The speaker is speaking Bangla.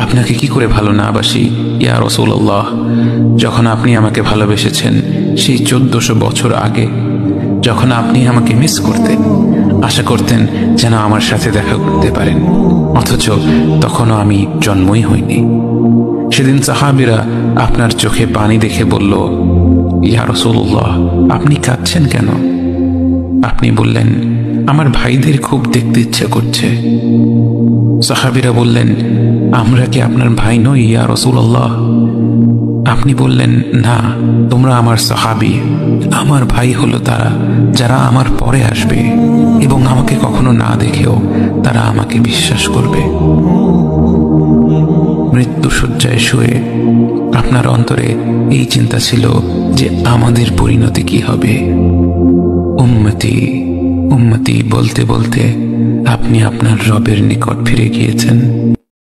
আপনাকে কি করে ভালো না বাসি ইয়া রাসূলুল্লাহ। যখন আপনি আমাকে ভালোবেসেছেন সেই 1400 বছর আগে, যখন আপনি আমাকে মিস করতেন, আশা করতেন যেন আমার সাথে দেখা করতে পারেন, অথচ তখনও আমি জন্মই হইনি। সেদিন সাহাবীরা আপনার চোখে পানি দেখে বলল, ইয়া রাসূলুল্লাহ, আপনি কাঁদছেন কেন? আপনি বললেন, আমার ভাইদের খুব দেখতে ইচ্ছে করছে। সাহাবীরা বললেন, আমরা কি আপনার ভাই নই ইয়া রাসূলুল্লাহ? আপনি বললেন, না, তোমরা আমার সাহাবী। আমার ভাই হলো তারা যারা আমার পরে আসবে এবং আমাকে কখনো না দেখেও তারা আমাকে বিশ্বাস করবে। মৃত্যু শয্যায় শুয়ে আপনার অন্তরে এই চিন্তা ছিল যে আমাদের পরিণতি কি হবে। উম্মতি উম্মতি বলতে বলতে আপনি আপনার রবের নিকট ফিরে গিয়েছেন।